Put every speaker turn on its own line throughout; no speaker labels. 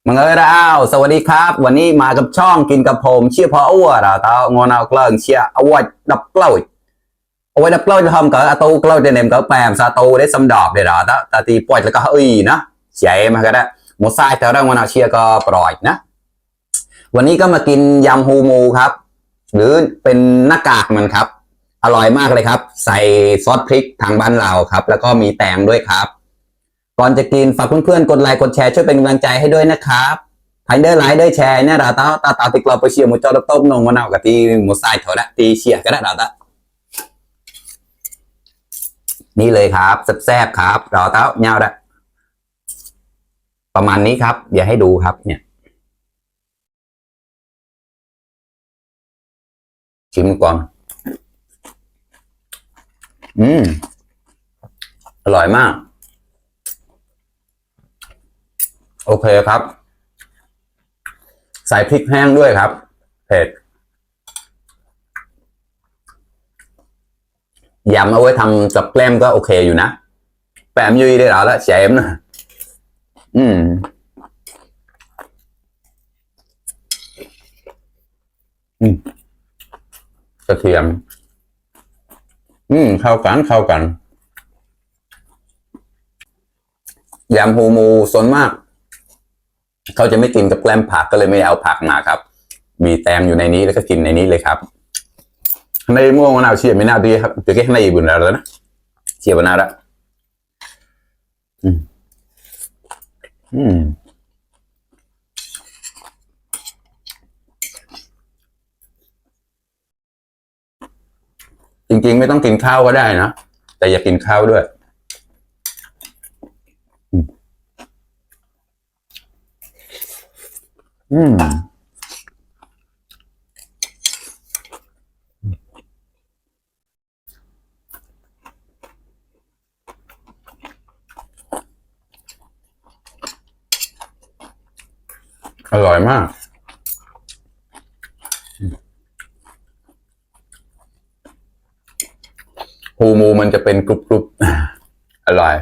มังเอยอ้าวสวัสดีครับวันนี้มากับช่องกินกับผมเชี่ยพออ้วนเตางอนเอาเกลิงเชี่ยเอาไว้ดับเกล้าเอาไว้ดับเกล้าจะทำกับอาตูเกล้าจะเนมกับแปมซาตูได้สำดอบเดี๋ยวตาตีปล่อยแล้วก็เฮ้ยนะเสียมาก็ได้หมดไส้แต่เรื่องงอนเอาเชี่ยก็ปล่อยนะวันนี้ก็มากินยำฮูมูครับหรือเป็นหน้ากากมันครับอร่อยมากเลยครับใส่ซอสพริกทางบ้านเราครับแล้วก็มีแตงด้วยครับก่อนจะกินฝากเพื่อนๆกดไลค์กดแชร์ช่วยเป็นกำลังใจให้ด้วยนะครับhãy để lại để share nha đã tao thì club chia một cho độc tôm nồng nào cả thì một sai thôi đó thì chia cái đó đã นี่เลยครับแซ่บๆครับรอเต้าเงาได้ประมาณนี้ครับอย่าให้ดูครับเนี่ยชิมก่อนอร่อยมากโอเคครับใส่พริกแห้งด้วยครับเผ็ดยำเอาไว้ทำกับแกล้มก็โอเคอยู่นะแปมยุยได้แล้วแฉมนะกระเทียมเข้ากันยำฮูมูส่วนมากเขาจะไม่กินกับแกล้มผักก็เลยไม่เอาผักมาครับมีแตงอยู่ในนี้แล้วก็กินในนี้เลยครับในม่วงมะนาวเชียร์ไม่น่าดีครับเดี๋ยวแค่ในบุญแล้วนะเชียร์บนหน้าละจริงๆไม่ต้องกินข้าวก็ได้นะแต่อย่ากินข้าวด้วยอร่อยมากฮูมูมันจะเป็นกรุบๆอร่อย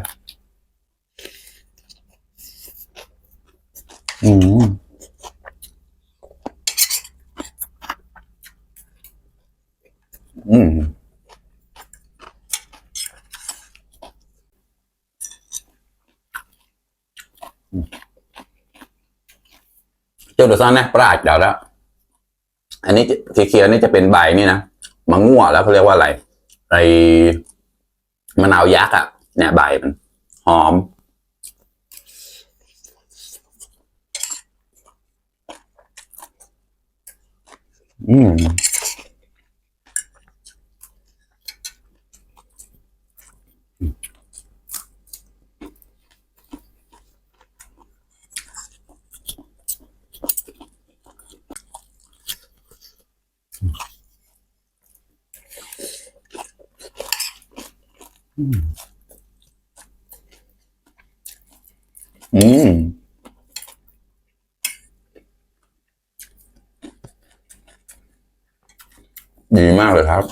เจ้าเดือดซ่อนนะปลาเดี๋ยวแล้วอันนี้เขียวๆนี่จะเป็นใบนี่นะมะง่วแล้วเขาเรียกว่าอะไรไอมะนาวยักษ์อ่ะเนี่ยใบมันหอมดีมากเลยครับ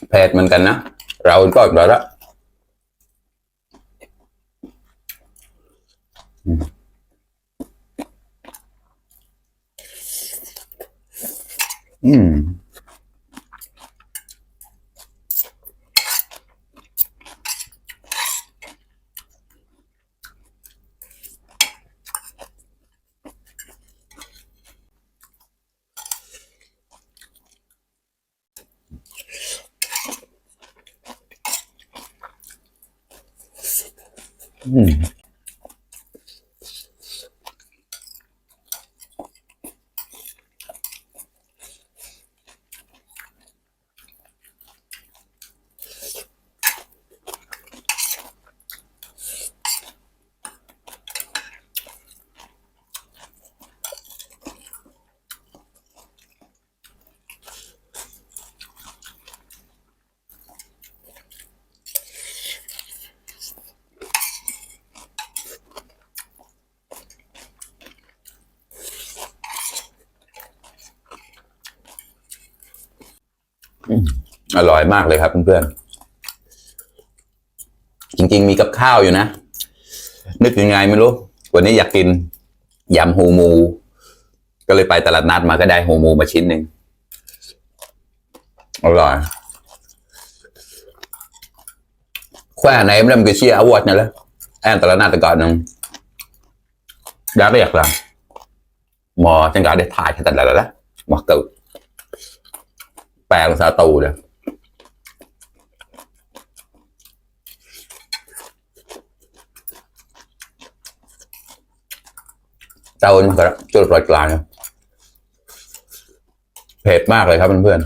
เผ็ดเหมือนกันนะเราก็แบบละ อืมอร่อยมากเลยครับเพื่อนๆจริงๆมีกับข้าวอยู่นะนึกยังไงไม่รู้วันนี้อยากกินยำหูหมูก็เลยไปตลาดนัดมาก็ได้หูหมูมาชิ้นหนึ่งอร่อยkhoa này em làm cái chia áo quần này lên em tao là gọi nó đã biết là mò chẳng gọi để thải cho thành là đó mò cự bè làm sao tù rồi tao mà cái chưa được rồi lại nữa เผ็ดมากเลยครับเพื่อน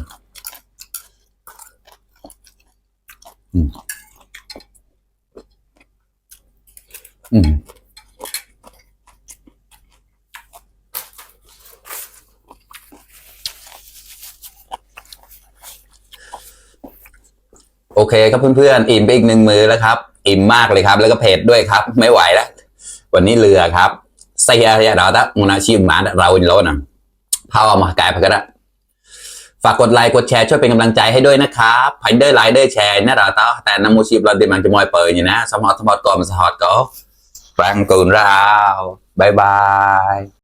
โอเคครับเพื่อนๆอิ่มไปอีก1 มื้อแล้วครับอิ่มมากเลยครับแล้วก็เผ็ดด้วยครับไม่ไหวแล้ววันนี้เรือครับเสียอย่าดาวตะมุนาชิมมาเราอินโลนะพาวมากายพักระฝากกดไลค์กดแชร์ช่วยเป็นกำลังใจให้ด้วยนะครับไพเดอร์ไลค์เดอร์แชร์นะเราต่อแต่นำมูชีพเราเดี๋ยวมันจะมอยเปิดอยู่นะสมอดก่อนสมอดก็แรงกูนเราบายบาย